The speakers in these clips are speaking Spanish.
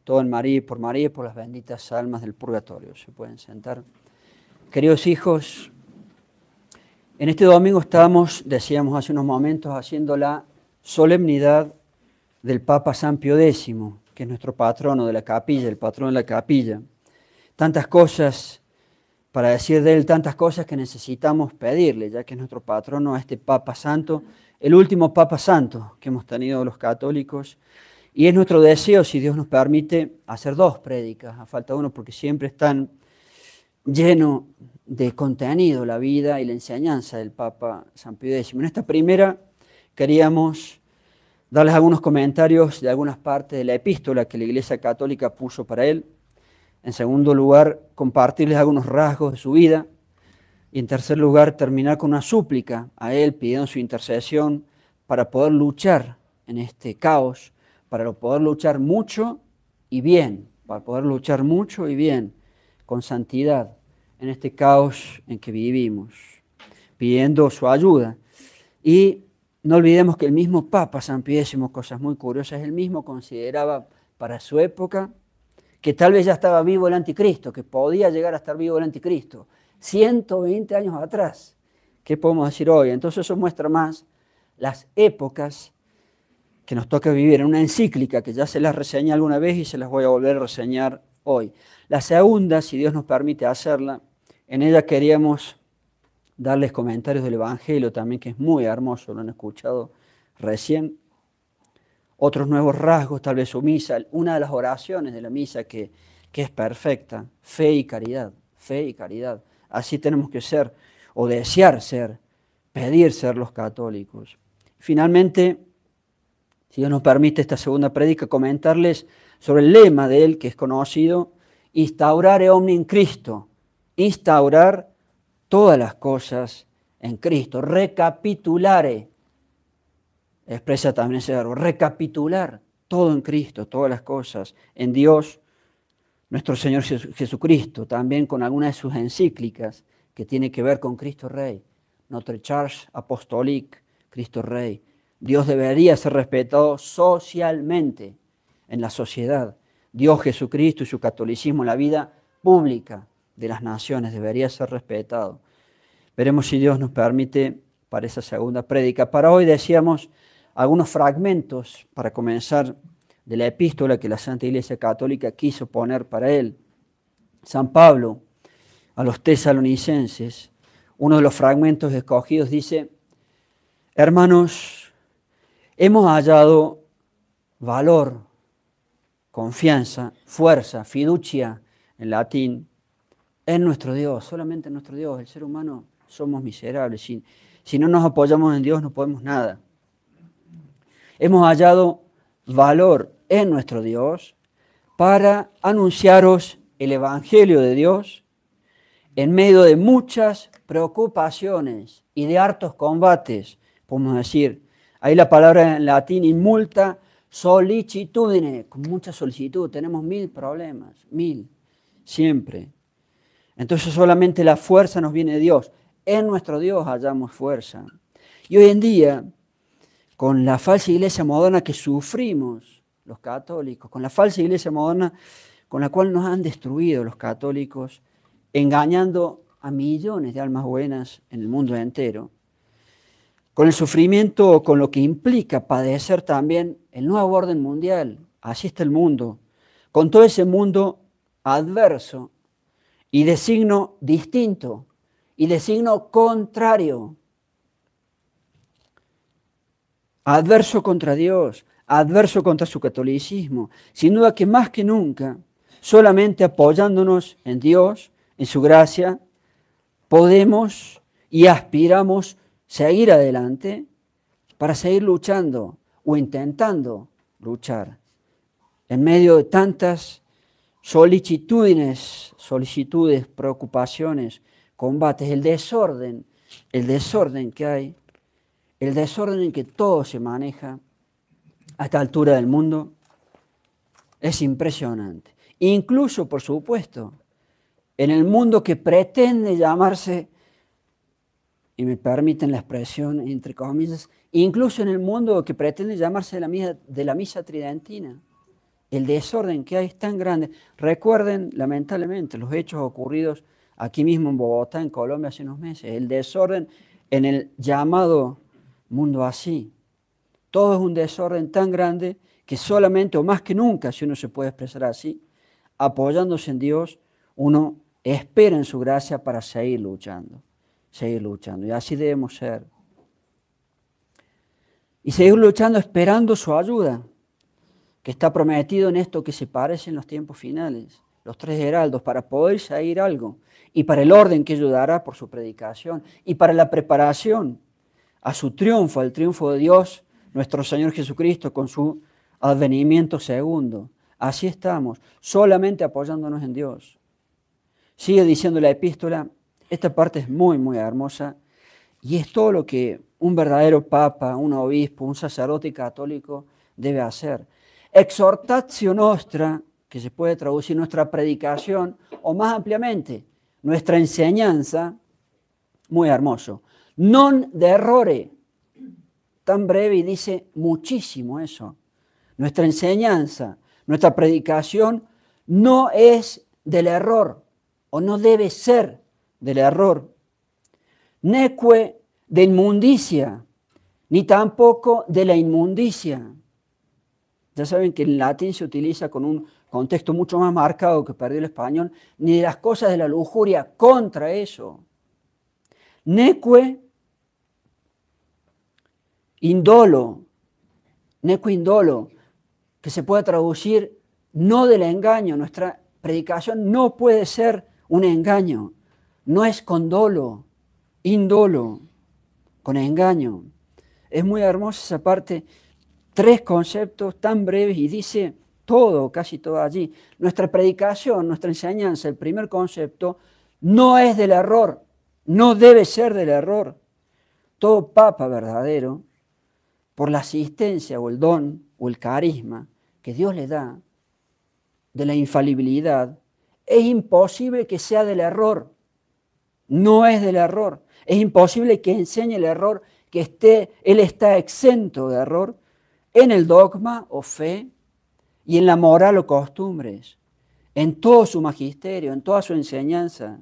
todo en María y por las benditas almas del purgatorio. Se pueden sentar. Queridos hijos, en este domingo estábamos, decíamos hace unos momentos, haciendo la solemnidad del Papa San Pío X, que es nuestro patrono de la capilla, el patrono de la capilla. Tantas cosas para decir de él, tantas cosas que necesitamos pedirle, ya que es nuestro patrono, a este Papa Santo, el último Papa Santo que hemos tenido los católicos. Y es nuestro deseo, si Dios nos permite, hacer 2 prédicas, a falta de 1, porque siempre están llenos de contenido la vida y la enseñanza del Papa San Pío X. En esta primera queríamos darles algunos comentarios de algunas partes de la epístola que la Iglesia Católica puso para él. En segundo lugar, compartirles algunos rasgos de su vida. Y en tercer lugar, terminar con una súplica a él, pidiendo su intercesión para poder luchar en este caos, para poder luchar mucho y bien, para poder luchar mucho y bien, con santidad, en este caos en que vivimos, pidiendo su ayuda. Y no olvidemos que el mismo Papa San Pío X, cosas muy curiosas, él mismo consideraba para su época que tal vez ya estaba vivo el anticristo, que podía llegar a estar vivo el anticristo, 120 años atrás. ¿Qué podemos decir hoy? Entonces eso muestra más las épocas que nos toca vivir en una encíclica que ya se las reseñé alguna vez y se las voy a volver a reseñar hoy. La segunda, si Dios nos permite hacerla, en ella queríamos darles comentarios del Evangelio también, que es muy hermoso, lo han escuchado recién. Otros nuevos rasgos, tal vez su misa, una de las oraciones de la misa que es perfecta, fe y caridad, fe y caridad. Así tenemos que ser, o desear ser, pedir ser los católicos. Finalmente, si Dios nos permite esta segunda prédica, comentarles sobre el lema de él, que es conocido, instaurare omni in Cristo, instaurar todas las cosas en Cristo, recapitulare, expresa también ese verbo, recapitular todo en Cristo, todas las cosas en Dios, nuestro Señor Jesucristo, también con alguna de sus encíclicas que tiene que ver con Cristo Rey, Notre Charge Apostolique, Cristo Rey. Dios debería ser respetado socialmente en la sociedad. Dios Jesucristo y su catolicismo en la vida pública de las naciones debería ser respetado. Veremos si Dios nos permite para esa segunda prédica. Para hoy decíamos algunos fragmentos para comenzar de la epístola que la Santa Iglesia Católica quiso poner para él. San Pablo a los tesalonicenses, uno de los fragmentos escogidos dice: hermanos, hemos hallado valor, confianza, fuerza, fiducia en latín, en nuestro Dios, solamente en nuestro Dios. El ser humano somos miserables. Si no nos apoyamos en Dios no podemos nada. Hemos hallado valor en nuestro Dios para anunciaros el Evangelio de Dios en medio de muchas preocupaciones y de hartos combates, podemos decir. Ahí la palabra en latín, in multa solicitudine, con mucha solicitud, tenemos 1000 problemas, 1000, siempre. Entonces solamente la fuerza nos viene de Dios. En nuestro Dios hallamos fuerza. Y hoy en día, con la falsa iglesia moderna que sufrimos los católicos, con la falsa iglesia moderna con la cual nos han destruido los católicos, engañando a millones de almas buenas en el mundo entero, con el sufrimiento, con lo que implica padecer también el nuevo orden mundial, así está el mundo, con todo ese mundo adverso y de signo distinto y de signo contrario, adverso contra Dios, adverso contra su catolicismo. Sin duda que más que nunca, solamente apoyándonos en Dios, en su gracia, podemos y aspiramos seguir adelante para seguir luchando o intentando luchar en medio de tantas solicitudes, preocupaciones, combates, el desorden que hay, el desorden en que todo se maneja a esta altura del mundo es impresionante. Incluso, por supuesto, en el mundo que pretende llamarse, y me permiten la expresión entre comillas, incluso en el mundo que pretende llamarse de la misa tridentina, El desorden que hay es tan grande. Recuerden, lamentablemente, los hechos ocurridos aquí mismo en Bogotá, en Colombia, hace unos meses. El desorden en el llamado mundo así. Todo es un desorden tan grande que solamente, o más que nunca, si uno se puede expresar así, apoyándose en Dios, uno espera en su gracia para seguir luchando. Seguir luchando. Y así debemos ser. Y seguir luchando esperando su ayuda, que está prometido en esto que se parece en los tiempos finales, los tres heraldos, para poder seguir algo, y para el orden que ello dará por su predicación, y para la preparación a su triunfo, al triunfo de Dios, nuestro Señor Jesucristo, con su advenimiento segundo. Así estamos, solamente apoyándonos en Dios. Sigue diciendo la epístola, esta parte es muy, muy hermosa, y es todo lo que un verdadero papa, un obispo, un sacerdote católico debe hacer. Exhortatio nostra, que se puede traducir nuestra predicación, o más ampliamente, nuestra enseñanza, muy hermoso. Non de errore, tan breve y dice muchísimo eso. Nuestra enseñanza, nuestra predicación no es del error, o no debe ser del error. Neque de inmundicia, ni tampoco de la inmundicia. Ya saben que en latín se utiliza con un contexto mucho más marcado que perdió el español, ni de las cosas de la lujuria, contra eso. Neque indolo, que se puede traducir no del engaño. Nuestra predicación no puede ser un engaño, no es con dolo, indolo, con engaño. Es muy hermosa esa parte, 3 conceptos tan breves y dice todo, casi todo allí. Nuestra predicación, nuestra enseñanza, el primer concepto, no es del error, no debe ser del error. Todo papa verdadero, por la asistencia o el don o el carisma que Dios le da de la infalibilidad, es imposible que sea del error. No es del error. Es imposible que enseñe el error, que él está exento de error en el dogma o fe y en la moral o costumbres, en todo su magisterio, en toda su enseñanza.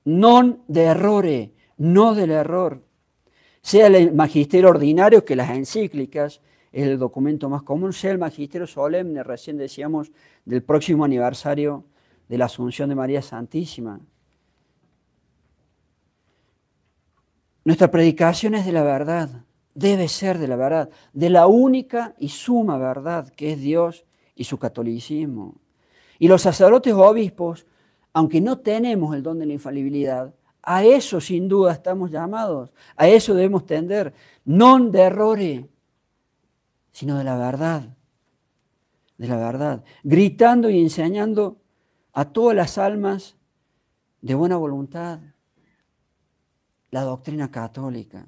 Non de errore, no del error. Sea el magisterio ordinario, que las encíclicas es el documento más común, sea el magisterio solemne, recién decíamos, del próximo aniversario de la Asunción de María Santísima. Nuestra predicación es de la verdad, debe ser de la verdad, de la única y suma verdad que es Dios y su catolicismo. Y los sacerdotes o obispos, aunque no tenemos el don de la infalibilidad, a eso sin duda estamos llamados, a eso debemos tender, non de errore, sino de la verdad, gritando y enseñando a todas las almas de buena voluntad la doctrina católica.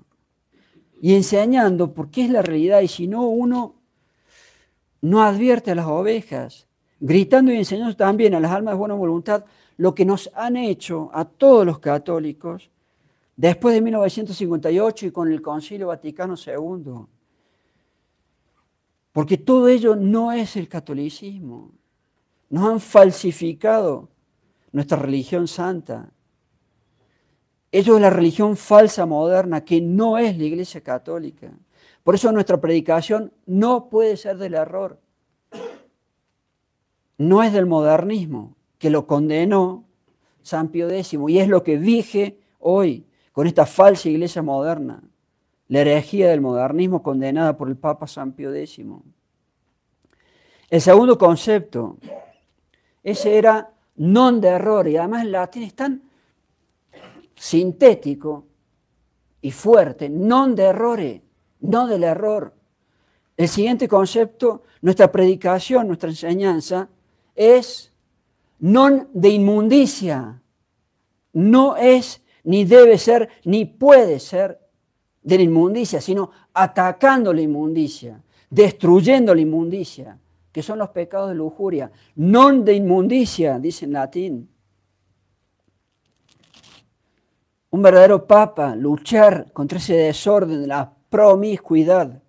Y enseñando, porque es la realidad, y si no, uno no advierte a las ovejas, gritando y enseñando también a las almas de buena voluntad lo que nos han hecho a todos los católicos después de 1958 y con el Concilio Vaticano II. Porque todo ello no es el catolicismo. Nos han falsificado nuestra religión santa. Ello es la religión falsa moderna, que no es la Iglesia Católica. Por eso nuestra predicación no puede ser del error. No es del modernismo, que lo condenó San Pío X, y es lo que rige hoy con esta falsa iglesia moderna, la herejía del modernismo condenada por el Papa San Pío X. El segundo concepto, ese era non de error, y además el latín es tan sintético y fuerte, non de errore, no del error. El siguiente concepto, nuestra predicación, nuestra enseñanza, es non de inmundicia. No es, ni debe ser, ni puede ser de la inmundicia, sino atacando la inmundicia, destruyendo la inmundicia, que son los pecados de lujuria. Non de inmundicia, dice en latín. Un verdadero papa, luchar contra ese desorden de la promiscuidad.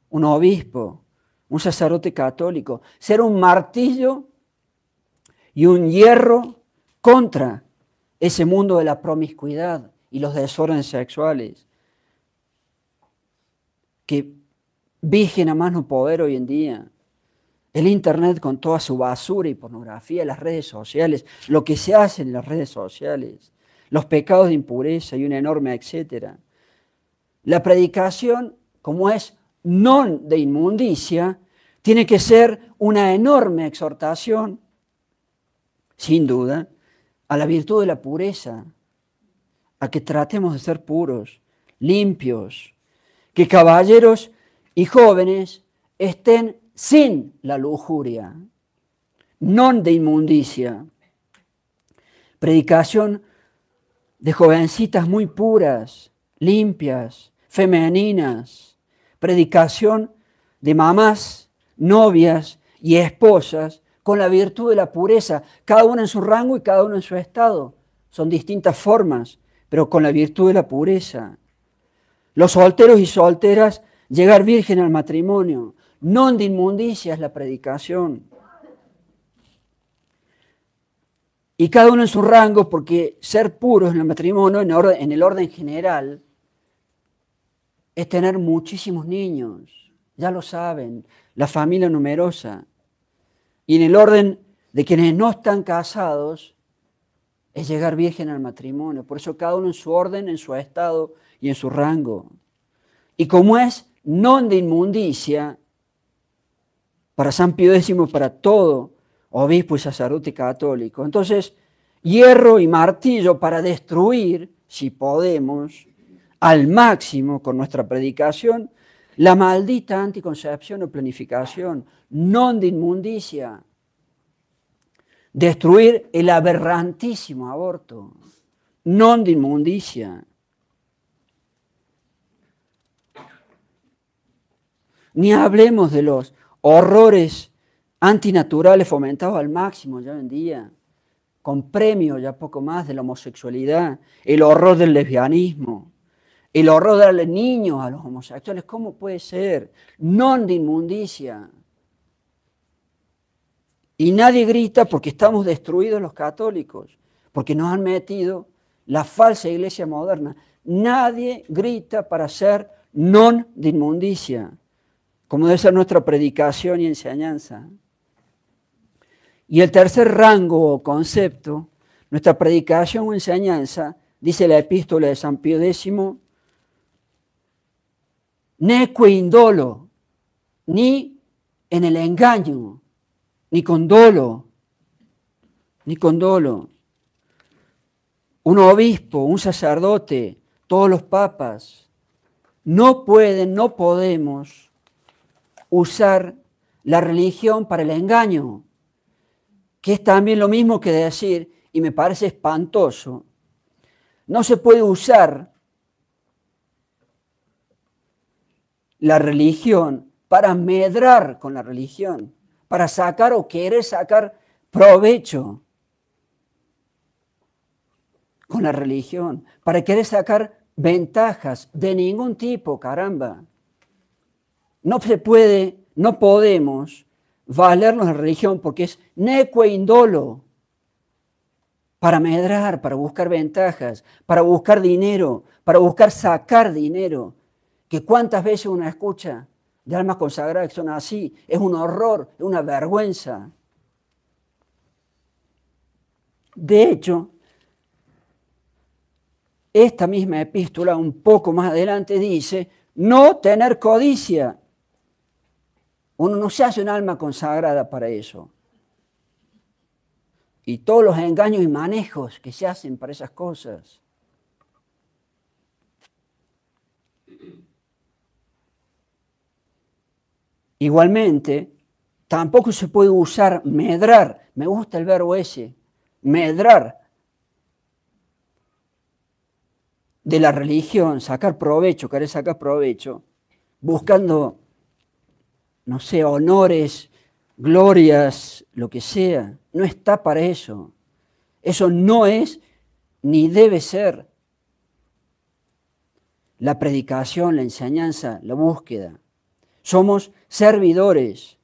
Un obispo, un sacerdote católico, ser un martillo y un hierro contra ese mundo de la promiscuidad y los desórdenes sexuales que vigen a más no poder hoy en día. El Internet con toda su basura y pornografía, las redes sociales, lo que se hace en las redes sociales, los pecados de impureza y una enorme etcétera. La predicación, como es non de inmundicia, tiene que ser una enorme exhortación, sin duda, a la virtud de la pureza, a que tratemos de ser puros, limpios, que caballeros y jóvenes estén sin la lujuria, non de inmundicia. Predicación de jovencitas muy puras, limpias, femeninas. Predicación de mamás, novias y esposas con la virtud de la pureza, cada una en su rango y cada uno en su estado. Son distintas formas, pero con la virtud de la pureza. Los solteros y solteras, llegar virgen al matrimonio. Non de inmundicia es la predicación. Y cada uno en su rango, porque ser puros en el matrimonio, en el orden general, es tener muchísimos niños. Ya lo saben, la familia numerosa. Y en el orden de quienes no están casados, es llegar virgen al matrimonio. Por eso cada uno en su orden, en su estado y en su rango. Y como es non de inmundicia, para San Pío X, para todo obispo y sacerdote católico. Entonces, hierro y martillo para destruir, si podemos, al máximo con nuestra predicación, la maldita anticoncepción o planificación, non de inmundicia. Destruir el aberrantísimo aborto, non de inmundicia. Ni hablemos de los horrores antinaturales fomentados al máximo ya hoy en día, con premio ya poco más de la homosexualidad, el horror del lesbianismo, el horror de darle niños a los homosexuales. ¿Cómo puede ser? Non de inmundicia. Y nadie grita porque estamos destruidos los católicos, porque nos han metido la falsa iglesia moderna. Nadie grita para ser non de inmundicia, como debe ser nuestra predicación y enseñanza. Y el tercer rango o concepto, nuestra predicación o enseñanza, dice la epístola de San Pío X, neque indolo, ni en el engaño, ni con dolo, ni con dolo. Un obispo, un sacerdote, todos los papas, no pueden, no podemos usar la religión para el engaño, que es también lo mismo que decir, y me parece espantoso, no se puede usar la religión para medrar con la religión, para sacar o querer sacar provecho con la religión, para querer sacar ventajas de ningún tipo, caramba. No se puede, no podemos valernos de la religión porque es neque indolo, para medrar, para buscar ventajas, para buscar dinero, para buscar sacar dinero. Que cuántas veces uno escucha de almas consagradas que son así, es un horror, es una vergüenza. De hecho, esta misma epístola, un poco más adelante, dice, no tener codicia. Uno no se hace un alma consagrada para eso. Y todos los engaños y manejos que se hacen para esas cosas. Igualmente, tampoco se puede usar medrar. Me gusta el verbo ese, medrar. De la religión, sacar provecho, querer sacar provecho, buscando, no sé, honores, glorias, lo que sea. No está para eso. Eso no es ni debe ser la predicación, la enseñanza, la búsqueda. Somos servidores.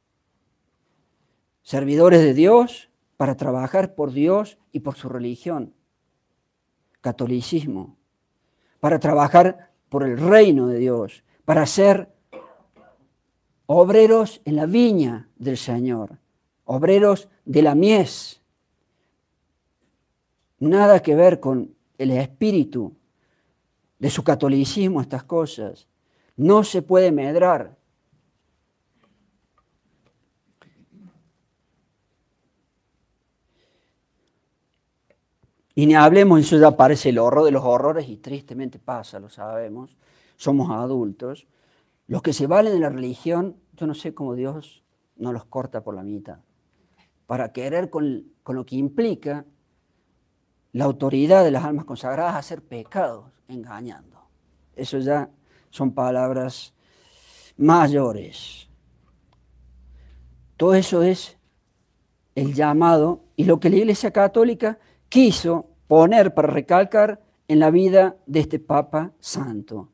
Servidores de Dios para trabajar por Dios y por su religión. Catolicismo. Para trabajar por el reino de Dios. Para ser obreros en la viña del Señor. Obreros de la mies. Nada que ver con el espíritu de su catolicismo, estas cosas. No se puede medrar. Y ni hablemos, eso ya parece el horror de los horrores y tristemente pasa, lo sabemos. Somos adultos. Los que se valen de la religión, yo no sé cómo Dios no los corta por la mitad. Para querer con lo que implica la autoridad de las almas consagradas hacer pecados, engañando. Eso ya son palabras mayores. Todo eso es el llamado y lo que la Iglesia Católica quiso poner para recalcar en la vida de este Papa Santo.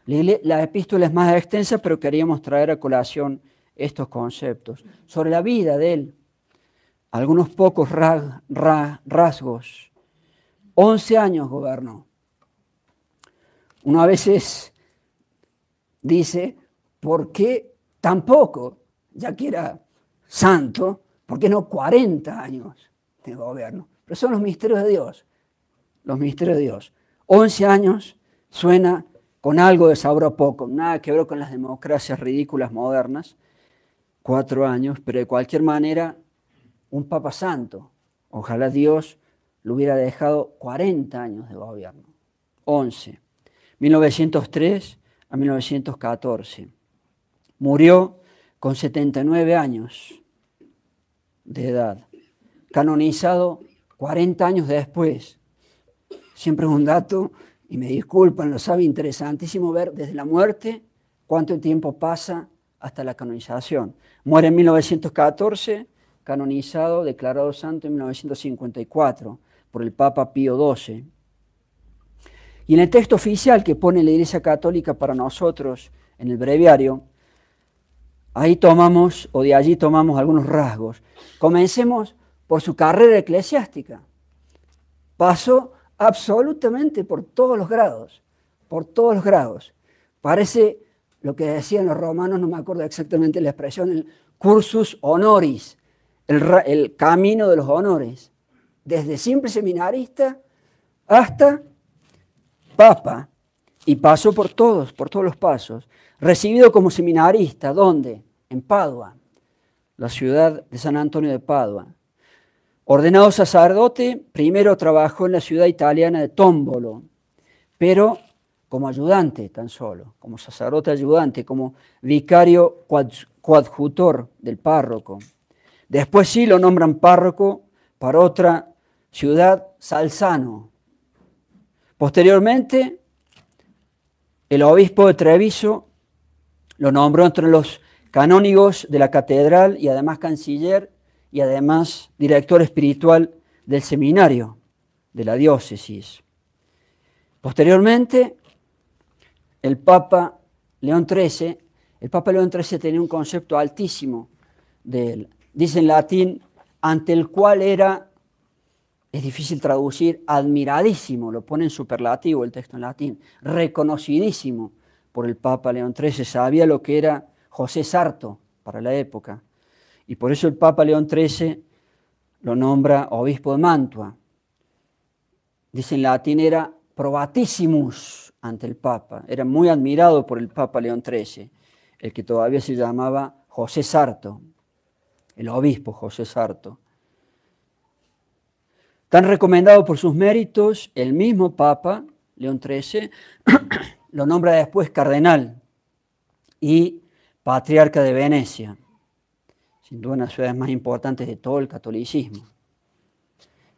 La epístola es más extensa, pero queríamos traer a colación estos conceptos. Sobre la vida de él, algunos pocos rasgos. 11 años gobernó. Uno a veces dice, ¿por qué tan poco? Ya que era santo, ¿por qué no 40 años de gobierno? Pero son los misterios de Dios. Los misterios de Dios. 11 años suena con algo de sabor a poco, nada que ver con las democracias ridículas modernas. 4 años, pero de cualquier manera, un Papa Santo. Ojalá Dios le hubiera dejado 40 años de gobierno. 11. 1903 a 1914. Murió con 79 años de edad. Canonizado 40 años después. Siempre es un dato, y me disculpan, lo sabe, interesantísimo ver desde la muerte cuánto tiempo pasa hasta la canonización. Muere en 1914, canonizado, declarado santo en 1954 por el Papa Pío XII. Y en el texto oficial que pone la Iglesia Católica para nosotros en el breviario, ahí tomamos, o de allí tomamos algunos rasgos. Comencemos por su carrera eclesiástica. Pasó absolutamente por todos los grados, Parece lo que decían los romanos, no me acuerdo exactamente la expresión, el cursus honoris, el camino de los honores, desde simple seminarista hasta papa, y pasó por todos los pasos. Recibido como seminarista, ¿dónde? En Padua, la ciudad de San Antonio de Padua. Ordenado sacerdote, primero trabajó en la ciudad italiana de Tómbolo, pero como ayudante tan solo, como sacerdote ayudante, como vicario coadjutor del párroco. Después sí lo nombran párroco para otra ciudad, Salzano. Posteriormente, el obispo de Treviso lo nombró entre los canónigos de la catedral y además canciller y además director espiritual del seminario de la diócesis. Posteriormente, el Papa León XIII tenía un concepto altísimo de él. Dice en latín, ante el cual era, es difícil traducir, admiradísimo, lo pone en superlativo el texto en latín, reconocidísimo por el Papa León XIII, sabía lo que era José Sarto para la época. Y por eso el Papa León XIII lo nombra obispo de Mantua. Dice en latín, era probatissimus ante el Papa. Era muy admirado por el Papa León XIII, el que todavía se llamaba José Sarto, el obispo José Sarto. Tan recomendado por sus méritos, el mismo Papa León XIII lo nombra después cardenal y patriarca de Venecia. Sin duda una de las ciudades más importantes de todo el catolicismo.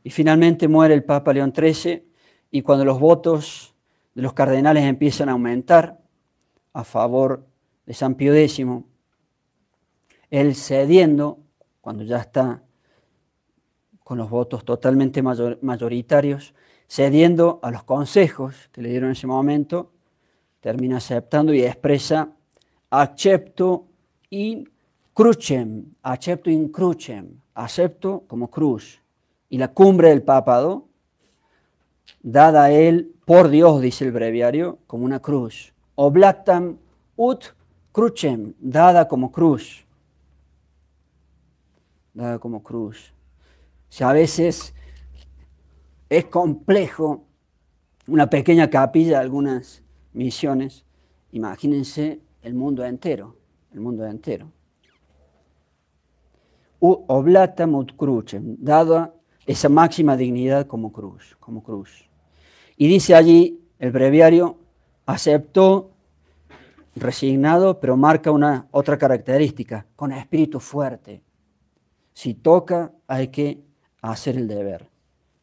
Y finalmente muere el Papa León XIII y cuando los votos de los cardenales empiezan a aumentar a favor de San Pío X, él cediendo, cuando ya está con los votos totalmente mayoritarios, cediendo a los consejos que le dieron en ese momento, termina aceptando y expresa accepto in crucem, acepto in crucem, acepto como cruz. Y la cumbre del papado, dada a él por Dios, dice el breviario, como una cruz. Oblatam ut crucem, dada como cruz. Dada como cruz. Si a veces es complejo una pequeña capilla, algunas misiones, imagínense el mundo entero, el mundo entero. Oblatam ut crucem, dada esa máxima dignidad como cruz, como cruz. Y dice allí el breviario, aceptó, resignado, pero marca otra característica, con espíritu fuerte. Si toca, hay que hacer el deber,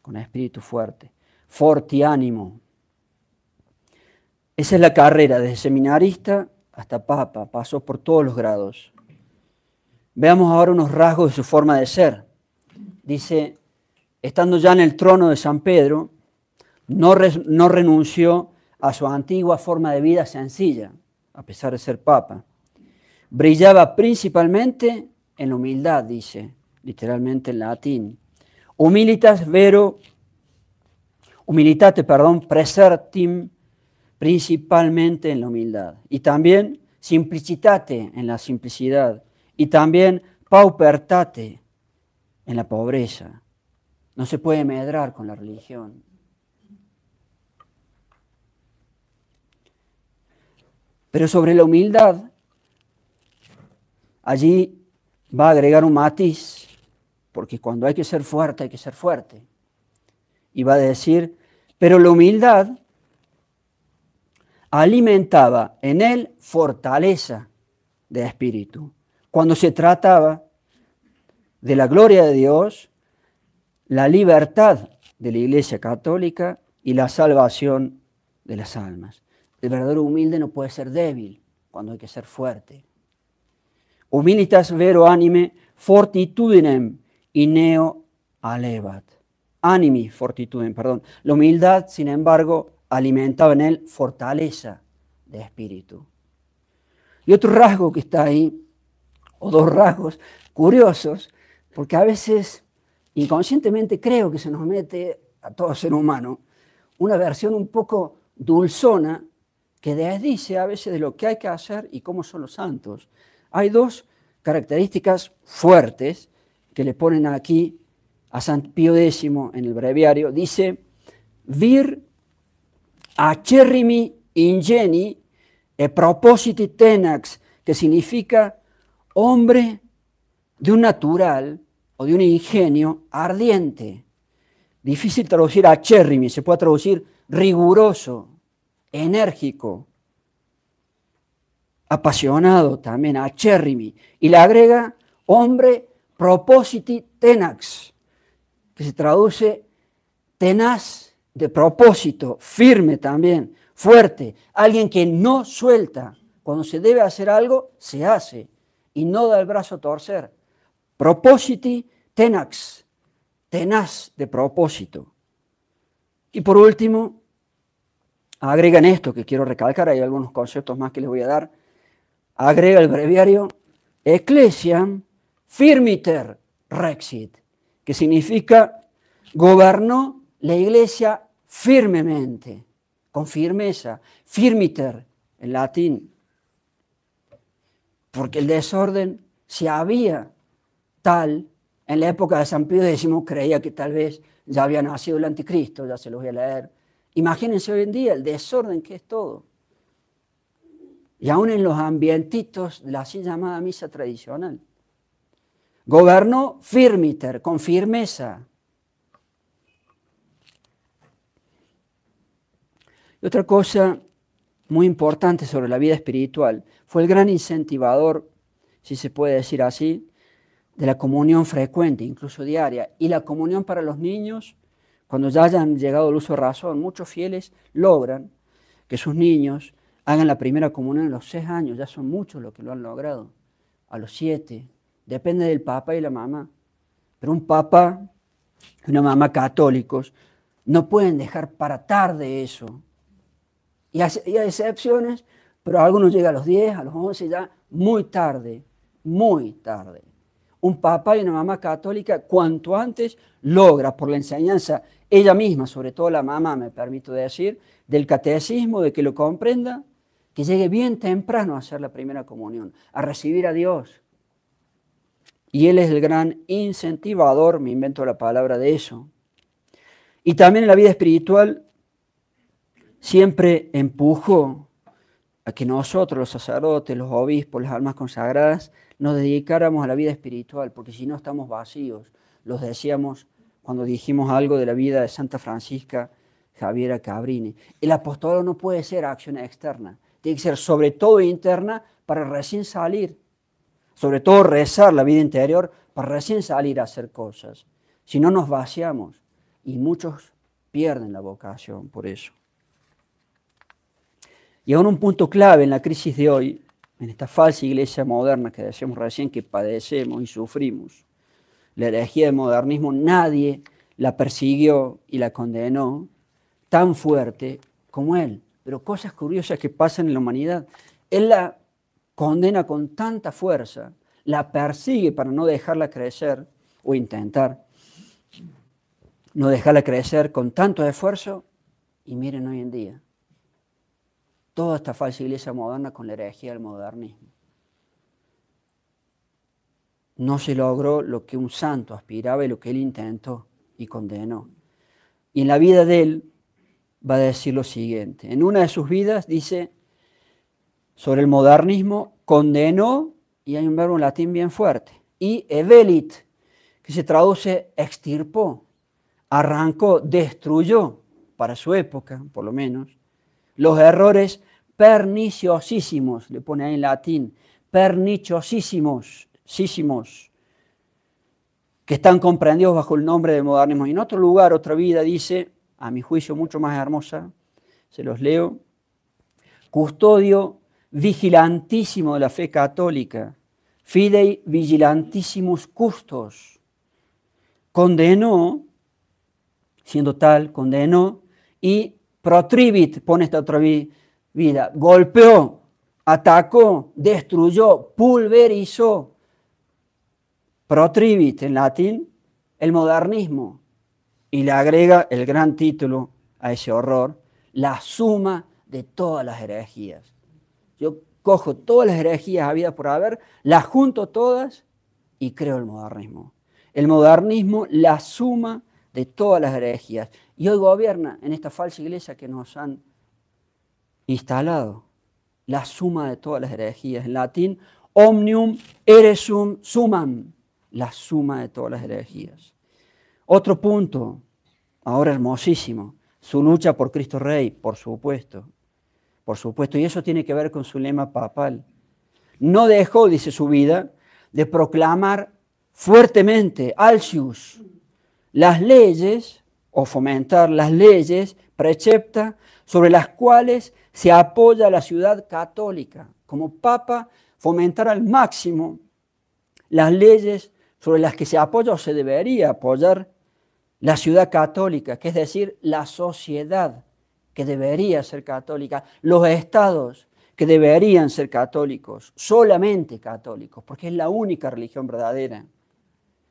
con espíritu fuerte. Forti ánimo. Esa es la carrera, desde seminarista hasta papa, pasó por todos los grados. Veamos ahora unos rasgos de su forma de ser. Dice, estando ya en el trono de San Pedro, no renunció a su antigua forma de vida sencilla, a pesar de ser papa. Brillaba principalmente en la humildad, dice, literalmente en latín. Humilitate, presertim, principalmente en la humildad. Y también simplicitate en la simplicidad. Y también paupertate en la pobreza. No se puede medrar con la religión. Pero sobre la humildad, allí va a agregar un matiz, porque cuando hay que ser fuerte, hay que ser fuerte. Y va a decir, pero la humildad alimentaba en él fortaleza de espíritu. Cuando se trataba de la gloria de Dios, la libertad de la Iglesia Católica y la salvación de las almas. El verdadero humilde no puede ser débil cuando hay que ser fuerte. Humilitas vero anime fortitudinem ineo alevat. Animi fortitudinem, perdón. La humildad, sin embargo, alimentaba en él fortaleza de espíritu. Y otro rasgo que está ahí, o dos rasgos curiosos, porque a veces inconscientemente creo que se nos mete a todo ser humano una versión un poco dulzona que desdice a veces de lo que hay que hacer y cómo son los santos. Hay dos características fuertes que le ponen aquí a San Pío X en el breviario. Dice, vir acerrimi ingeni e propositi tenax, que significa hombre de un natural o de un ingenio ardiente. Difícil traducir acérrimi, se puede traducir riguroso, enérgico, apasionado también, acérrimi. Y le agrega hombre propositi tenax, que se traduce tenaz, de propósito, firme también, fuerte. Alguien que no suelta. Cuando se debe hacer algo, se hace y no da el brazo a torcer. Propositi tenax, tenaz de propósito. Y por último, agregan esto que quiero recalcar, hay algunos conceptos más que les voy a dar. Agrega el breviario, ecclesiam firmiter rexit, que significa gobernó la iglesia firmemente, con firmeza, firmiter en latín, porque el desorden, si había tal, en la época de San Pío X creía que tal vez ya había nacido el anticristo, ya se los voy a leer. Imagínense hoy en día el desorden que es todo. Y aún en los ambientitos de la así llamada misa tradicional. Gobernó firmiter, con firmeza. Y otra cosa muy importante sobre la vida espiritual fue el gran incentivador, si se puede decir así, de la comunión frecuente, incluso diaria. Y la comunión para los niños, cuando ya hayan llegado al uso de razón, muchos fieles logran que sus niños hagan la primera comunión a los 6 años, ya son muchos los que lo han logrado, a los 7, depende del papá y la mamá. Pero un papá y una mamá católicos no pueden dejar para tarde eso Y hay excepciones, pero algunos llegan a los 10, a los 11, ya muy tarde, muy tarde. Un papá y una mamá católica, cuanto antes, logra por la enseñanza, ella misma, sobre todo la mamá, me permito decir, del catecismo, de que lo comprenda, que llegue bien temprano a hacer la primera comunión, a recibir a Dios. Y Él es el gran incentivador, me invento la palabra de eso. Y también en la vida espiritual siempre empujó a que nosotros, los sacerdotes, los obispos, las almas consagradas, nos dedicáramos a la vida espiritual, porque si no estamos vacíos. Los decíamos cuando dijimos algo de la vida de Santa Francisca Javiera Cabrini. El apostolado no puede ser acción externa, tiene que ser sobre todo interna para recién salir. Sobre todo rezar la vida interior para recién salir a hacer cosas. Si no nos vaciamos, y muchos pierden la vocación por eso. Y aún un punto clave en la crisis de hoy, en esta falsa iglesia moderna que decíamos recién que padecemos y sufrimos, la herejía del modernismo, nadie la persiguió y la condenó tan fuerte como él. Pero cosas curiosas que pasan en la humanidad. Él la condena con tanta fuerza, la persigue para no dejarla crecer o intentar no dejarla crecer con tanto esfuerzo, y miren hoy en día, toda esta falsa iglesia moderna con la herejía del modernismo. No se logró lo que un santo aspiraba y lo que él intentó y condenó. Y en la vida de él va a decir lo siguiente. En una de sus vidas dice sobre el modernismo, condenó, y hay un verbo en latín bien fuerte, y evelit, que se traduce extirpó, arrancó, destruyó, para su época por lo menos, los errores perniciosísimos, le pone ahí en latín, perniciosísimos, que están comprendidos bajo el nombre de modernismo. Y en otro lugar, otra vida, dice, a mi juicio mucho más hermosa, se los leo, custodio vigilantísimo de la fe católica, fidei vigilantissimus custos, condenó, siendo tal, condenó, y protribit, pone esta otra vida, golpeó, atacó, destruyó, pulverizó, protribit en latín, el modernismo, y le agrega el gran título a ese horror, la suma de todas las herejías. Yo cojo todas las herejías habidas por haber, las junto todas y creo el modernismo. El modernismo, la suma de todas las herejías. Y hoy gobierna en esta falsa iglesia que nos han instalado. La suma de todas las herejías. En latín, omnium heresum summam. La suma de todas las herejías. Otro punto, ahora hermosísimo, su lucha por Cristo Rey, por supuesto. Por supuesto, y eso tiene que ver con su lema papal. No dejó, dice su vida, de proclamar fuertemente, alcius, las leyes, o fomentar las leyes, precepta, sobre las cuales se apoya la ciudad católica. Como papa, fomentar al máximo las leyes sobre las que se apoya o se debería apoyar la ciudad católica, que es decir, la sociedad que debería ser católica, los estados que deberían ser católicos, solamente católicos, porque es la única religión verdadera.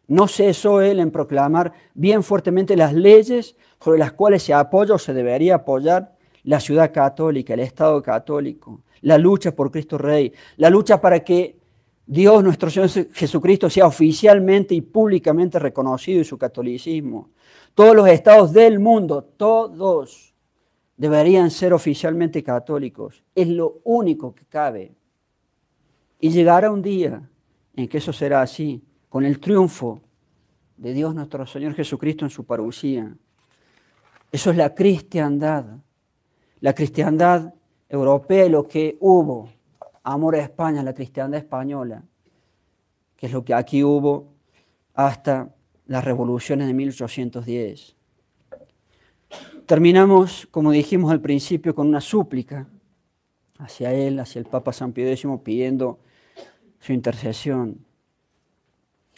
No cesó él en proclamar bien fuertemente las leyes sobre las cuales se apoya o se debería apoyar la ciudad católica, el Estado católico, la lucha por Cristo Rey, la lucha para que Dios, nuestro Señor Jesucristo, sea oficialmente y públicamente reconocido y su catolicismo. Todos los estados del mundo, todos, deberían ser oficialmente católicos. Es lo único que cabe. Y llegará un día en que eso será así, con el triunfo de Dios nuestro Señor Jesucristo en su parucía. Eso es la cristiandad europea y lo que hubo, amor a España, la cristiandad española, que es lo que aquí hubo hasta las revoluciones de 1810. Terminamos, como dijimos al principio, con una súplica hacia él, hacia el Papa San Pío X, pidiendo su intercesión.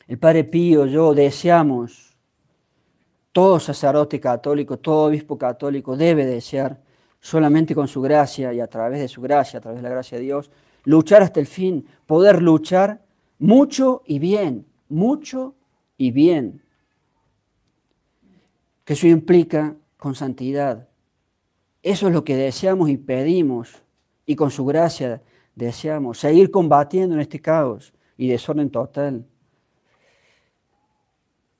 El Padre Pío, yo deseamos, todo sacerdote católico, todo obispo católico debe desear solamente con su gracia y a través de su gracia, a través de la gracia de Dios, luchar hasta el fin, poder luchar mucho y bien, mucho y bien. Que eso implica con santidad. Eso es lo que deseamos y pedimos, y con su gracia deseamos seguir combatiendo en este caos y desorden total.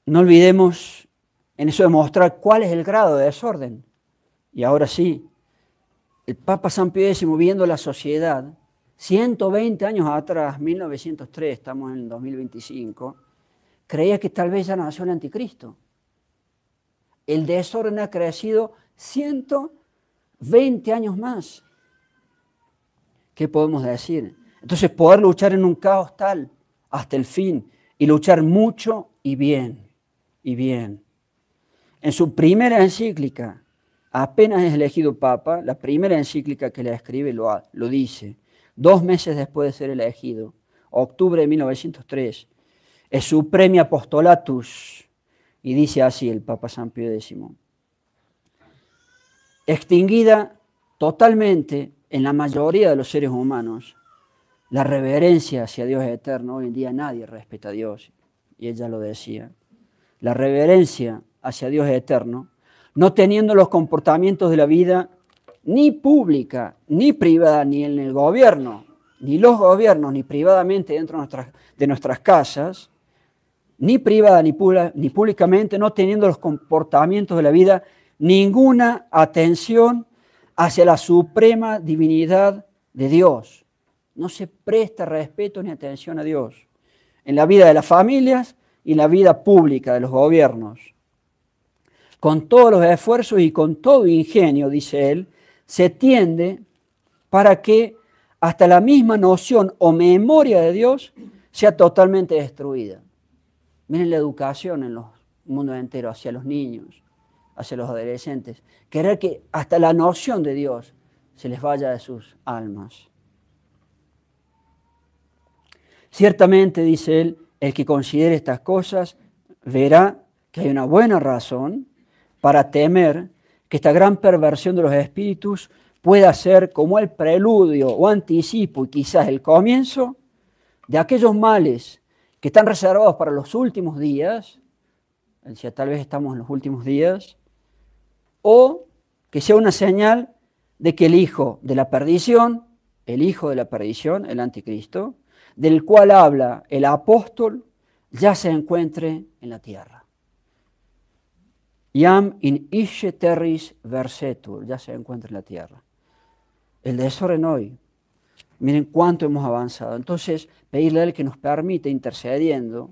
No olvidemos en eso de mostrar cuál es el grado de desorden. Y ahora sí, el Papa San Pío X, viendo la sociedad, 120 años atrás, 1903, estamos en el 2025, creía que tal vez ya nació el anticristo. El desorden ha crecido 120 años más. ¿Qué podemos decir? Entonces, poder luchar en un caos tal hasta el fin y luchar mucho y bien, y bien. En su primera encíclica, apenas es elegido Papa, la primera encíclica que le escribe lo dice, 2 meses después de ser elegido, octubre de 1903, es su Premio Apostolatus, y dice así el Papa San Pío X. Extinguida totalmente en la mayoría de los seres humanos la reverencia hacia Dios eterno. Hoy en día nadie respeta a Dios, y ella lo decía. La reverencia hacia Dios eterno, no teniendo los comportamientos de la vida ni pública, ni privada, ni en el gobierno, ni los gobiernos, ni privadamente dentro de nuestras casas, ni privada ni públicamente, no teniendo los comportamientos de la vida, ninguna atención hacia la suprema divinidad de Dios. No se presta respeto ni atención a Dios en la vida de las familias y en la vida pública de los gobiernos. Con todos los esfuerzos y con todo ingenio, dice él, se tiende para que hasta la misma noción o memoria de Dios sea totalmente destruida. Miren la educación en el mundo entero hacia los niños, hacia los adolescentes. Querer que hasta la noción de Dios se les vaya de sus almas. Ciertamente, dice él, el que considere estas cosas verá que hay una buena razón para temer que esta gran perversión de los espíritus pueda ser como el preludio o anticipo y quizás el comienzo de aquellos males que están reservados para los últimos días, decía, tal vez estamos en los últimos días, o que sea una señal de que el hijo de la perdición, el anticristo, del cual habla el apóstol, ya se encuentre en la tierra. Iam in isce terris versetur, ya se encuentra en la tierra. El desorden hoy, miren cuánto hemos avanzado. Entonces, pedirle a Él que nos permita, intercediendo,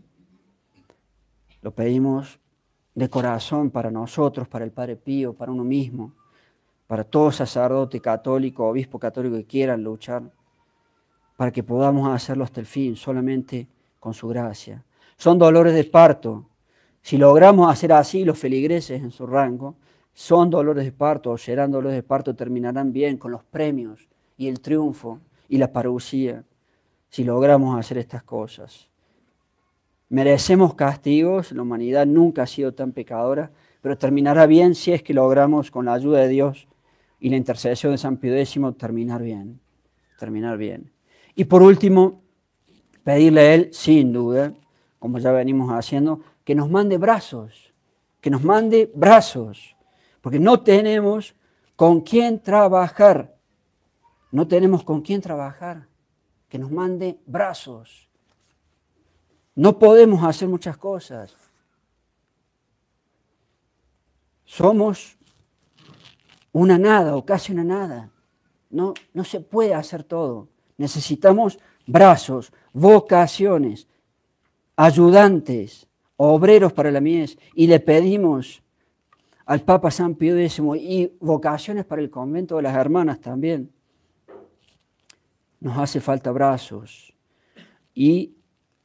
lo pedimos de corazón para nosotros, para el Padre Pío, para uno mismo, para todo sacerdote católico, obispo católico que quieran luchar, para que podamos hacerlo hasta el fin, solamente con su gracia. Son dolores de parto. Si logramos hacer así, los feligreses en su rango, son dolores de parto o serán dolores de parto, terminarán bien con los premios y el triunfo y la parucía, si logramos hacer estas cosas. Merecemos castigos, la humanidad nunca ha sido tan pecadora, pero terminará bien si es que logramos, con la ayuda de Dios y la intercesión de San Pío X, terminar bien. Y por último, pedirle a Él, sin duda, como ya venimos haciendo, que nos mande brazos, porque no tenemos con quién trabajar, que nos mande brazos. No podemos hacer muchas cosas. Somos una nada o casi una nada. No se puede hacer todo. Necesitamos brazos, vocaciones, ayudantes, obreros para la mies, y le pedimos al Papa San Pío X y vocaciones para el convento de las hermanas también. Nos hace falta brazos. Y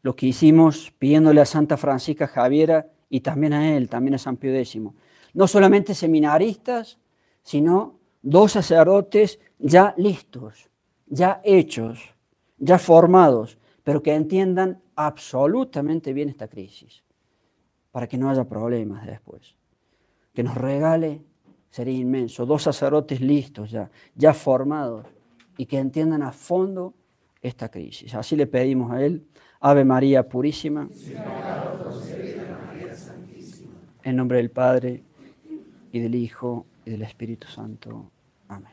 lo que hicimos pidiéndole a Santa Francisca Javiera y también a él, también a San Pío X. No solamente seminaristas, sino 2 sacerdotes ya listos, ya hechos, ya formados, pero que entiendan absolutamente bien esta crisis, para que no haya problemas después. Que nos regale Sería inmenso. 2 sacerdotes listos ya formados y que entiendan a fondo esta crisis. Así le pedimos a Él. Ave María Purísima. En nombre del Padre, y del Hijo, y del Espíritu Santo. Amén.